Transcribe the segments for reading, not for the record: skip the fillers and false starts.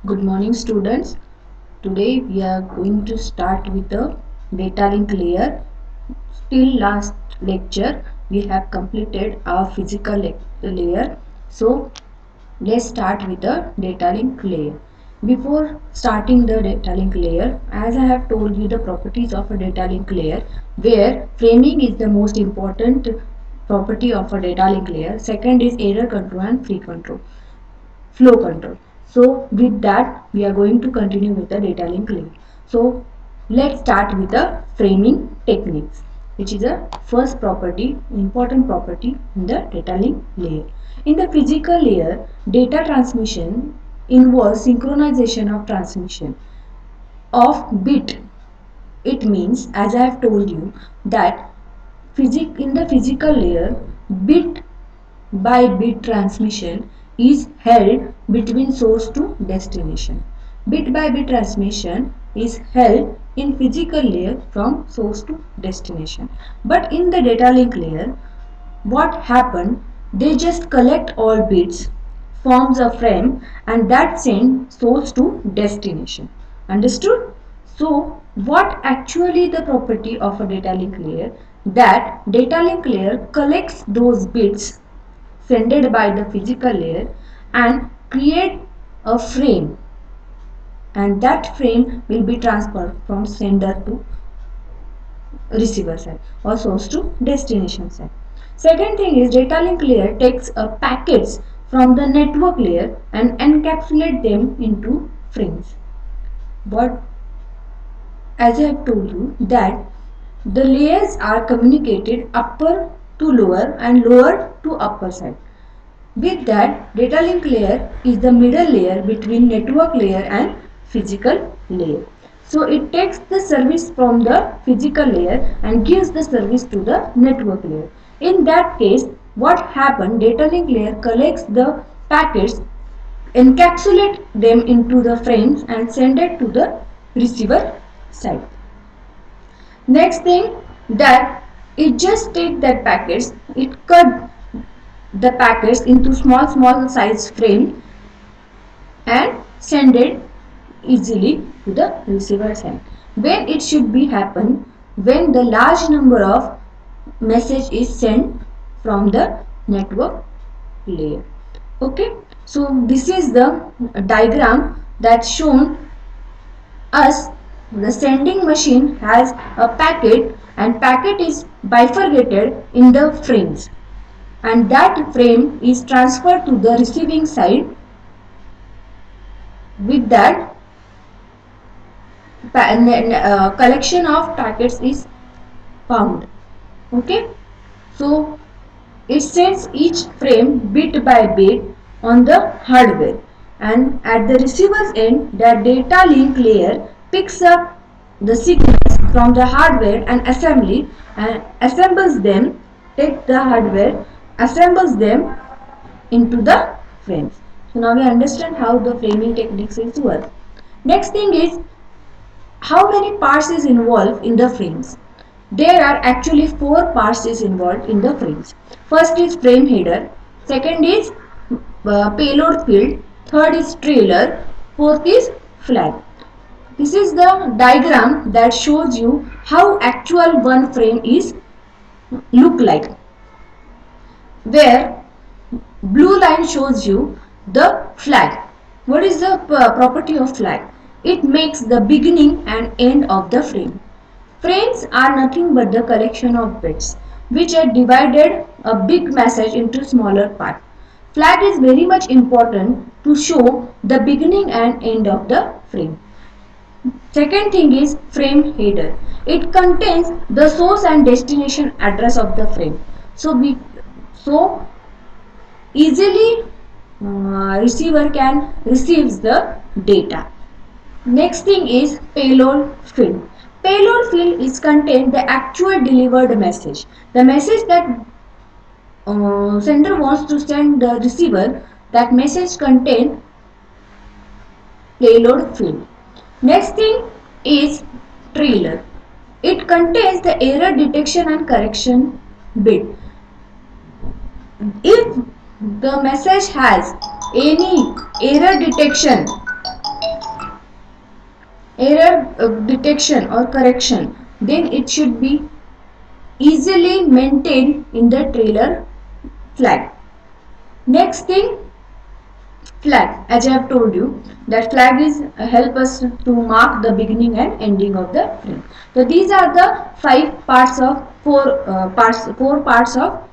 Good morning, students. Today we are going to start with the data link layer. Till last lecture we have completed our physical layer. So let's start with the data link layer. Before starting the data link layer, as I have told you the properties of a data link layer, where framing is the most important property of a data link layer. Second is error control and flow control. So with that we are going to continue with the data link layer. So let's start with the framing techniques, which is a first property, important property in the data link layer. In the physical layer, data transmission involves synchronization of transmission of bit. It means, as I have told you, that in the physical layer, bit by bit transmission is held between source to destination. Bit by bit transmission is held in physical layer from source to destination. But in the data link layer, what happened? They just collect all bits, forms a frame, and that sends source to destination. Understood? So, what actually the property of a data link layer? That data link layer collects those bits sended by the physical layer and create a frame, and that frame will be transferred from sender to receiver side or source to destination side. Second thing is data link layer takes packets from the network layer and encapsulate them into frames. But as I have told you that the layers are communicated upper to lower and lower to upper side. With that, data link layer is the middle layer between network layer and physical layer. So it takes the service from the physical layer and gives the service to the network layer. In that case, what happened? Data link layer collects the packets, encapsulate them into the frames and send it to the receiver side. Next thing, that it just take that packets, it cut the packets into small size frame and send it easily to the receiver side. When it should be happen? When the large number of message is sent from the network layer. Okay, so this is the diagram that shown us. The sending machine has a packet and packet is bifurcated in the frames, and that frame is transferred to the receiving side. With that, collection of packets is found. Okay, so it sends each frame bit by bit on the hardware, and at the receiver's end the data link layer picks up the signals from the hardware and assembly and assembles them, take the hardware, assembles them into the frames. So now we understand how the framing techniques is work. Next thing is, how many parts is involved in the frames? There are actually 4 parts is involved in the frames. First is frame header, second is payload field, third is trailer, fourth is flag. This is the diagram that shows you how actual one frame is look like, where blue line shows you the flag. What is the property of flag? It makes the beginning and end of the frame. Frames are nothing but the collection of bits which are divided a big message into smaller parts. Flag is very much important to show the beginning and end of the frame. Second thing is frame header. It contains the source and destination address of the frame. So easily receiver can receives the data. Next thing is payload field. Payload field is contain the actual delivered message. The message that sender wants to send the receiver, that message contain payload field. Next thing is trailer. It contains the error detection and correction bit. If the message has any error detection error detection or correction, then it should be easily maintained in the trailer flag. Next thing, flag. As I have told you, that flag is help us to mark the beginning and ending of the frame. So these are the four parts of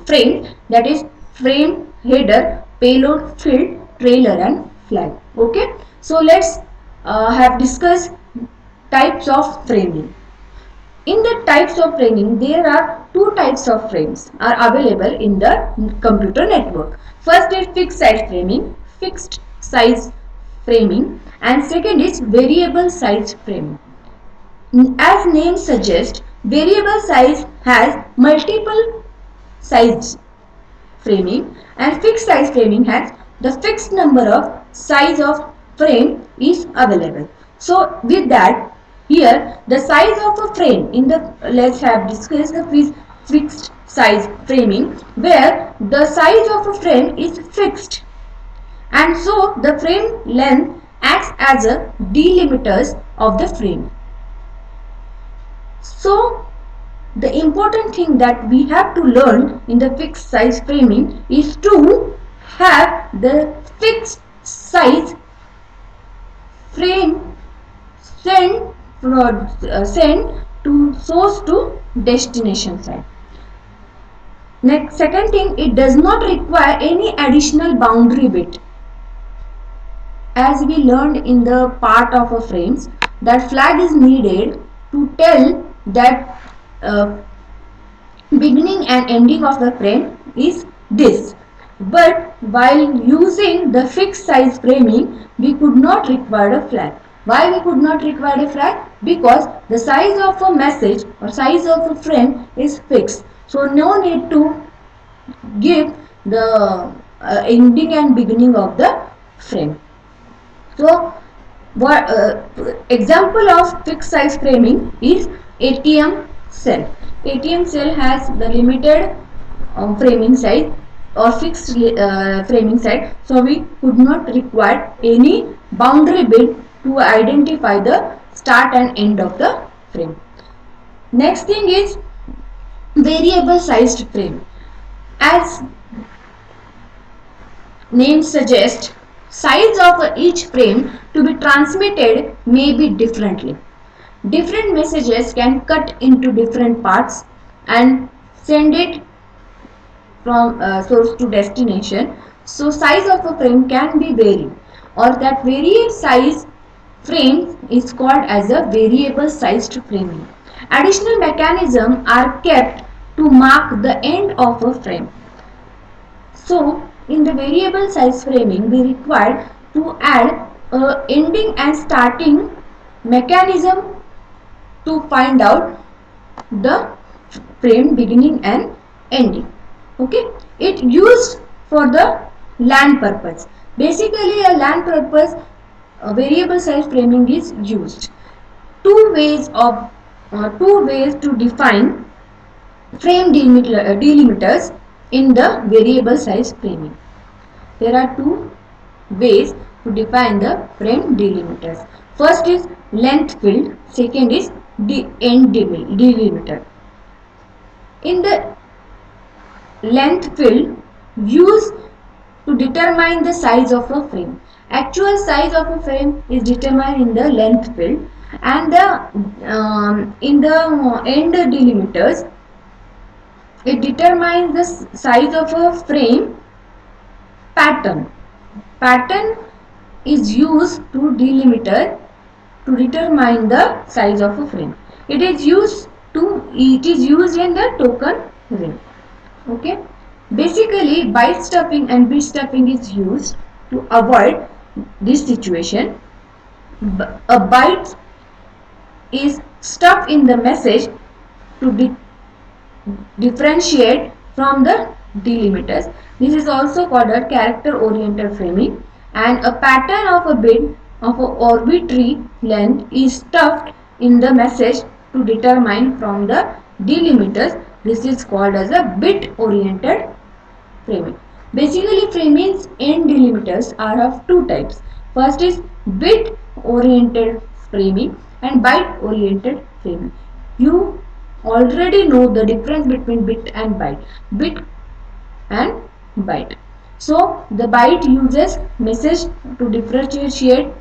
frame, that is frame, header, payload, field, trailer and flag. Okay, so let's have discussed types of framing. In the types of framing, there are two types of frames are available in the computer network. First is fixed size framing, and second is variable size framing. As name suggests, variable size has multiple size framing, and fixed size framing has the fixed number of size of frame is available. So with that, here the size of a frame in the, let's have discussed the fixed size framing, where the size of a frame is fixed, and so the frame length acts as a delimiters of the frame. So the important thing that we have to learn in the fixed size framing is to have the fixed size frame send to source to destination side. Next, second thing, it does not require any additional boundary bit. As we learned in the part of a frames, that flag is needed to tell that beginning and ending of the frame is this. But while using the fixed size framing, we could not require a flag. Why we could not require a flag? Because the size of a message or size of a frame is fixed. So no need to give the ending and beginning of the frame. So what example of fixed size framing is ATM cell. ATM cell has the limited framing size or fixed framing size, so we could not require any boundary bit to identify the start and end of the frame. Next thing is variable sized frame. As name suggests, size of each frame to be transmitted may be differently. Different messages can cut into different parts and send it from source to destination. So size of a frame can be varied, or that varied size frame is called as a variable sized framing. Additional mechanisms are kept to mark the end of a frame. So in the variable size framing, we require to add a ending and starting mechanism to find out the frame beginning and ending. Okay, it used for the LAN purpose. Basically, a LAN purpose variable size framing is used. Two ways to define frame delimiters in the variable size framing. There are two ways to define the frame delimiters. First is length field, second is the end delimiter. In the length field, used to determine the size of a frame. Actual size of a frame is determined in the length field, and in the end delimiters, it determines the size of a frame pattern. Pattern is used to delimiter to determine the size of a frame. It is used in the token ring. Okay. Basically, byte stuffing and bit stuffing is used to avoid this situation. A byte is stuffed in the message to differentiate from the delimiters. This is also called a character oriented framing, and a pattern of a bit of an arbitrary length is stuffed in the message to determine from the delimiters. This is called as a bit oriented framing. Basically, framing's end delimiters are of two types. First is bit oriented framing and byte oriented framing. You already know the difference between bit and byte. Bit and byte. So the byte uses message to differentiate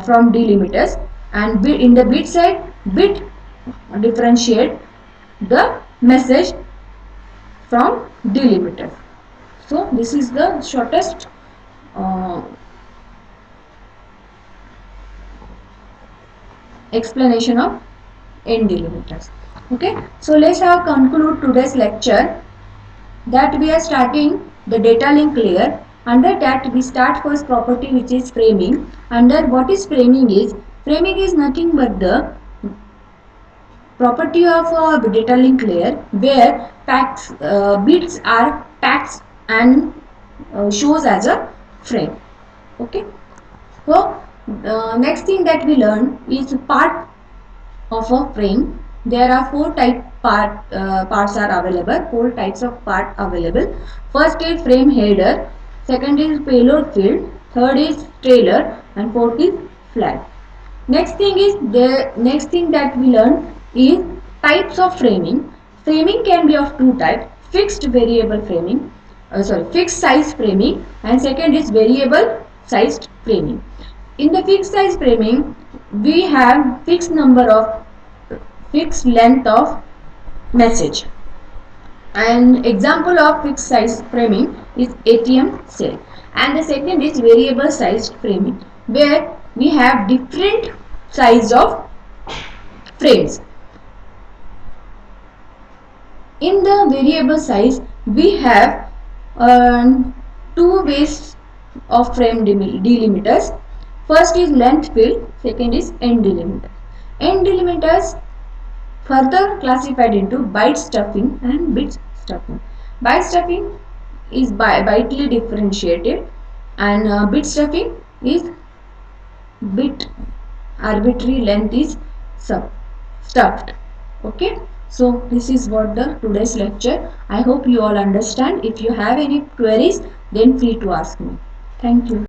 from delimiters, and in the bit side, bit differentiate the message from delimiters. So this is the shortest uh, explanation of n delimiters. Okay, so let's have conclude today's lecture that we are starting the data link layer. Under that we start first property, which is framing. Under what is framing is nothing but the property of a data link layer where bits are packed and shows as a frame. Okay, so next thing that we learn is part of a frame. There are parts are available, four types of part available. First is frame header, second is payload field, third is trailer, and fourth is flag. Next thing that we learn is types of framing. Framing can be of two types: fixed variable framing, fixed size framing, and second is variable sized framing. In the fixed size framing, we have fixed length of message. An example of fixed size framing is ATM cell, and the second is variable sized framing, where we have different size of frames. In the variable size, we have two ways of frame delimiters. First is length field, second is end delimiter. End delimiters further classified into byte stuffing and bit stuffing. Byte stuffing is bytely differentiated, and bit stuffing is bit arbitrary length is stuffed. Okay, so this is what the today's lecture. I hope you all understand. If you have any queries, then free to ask me. Thank you.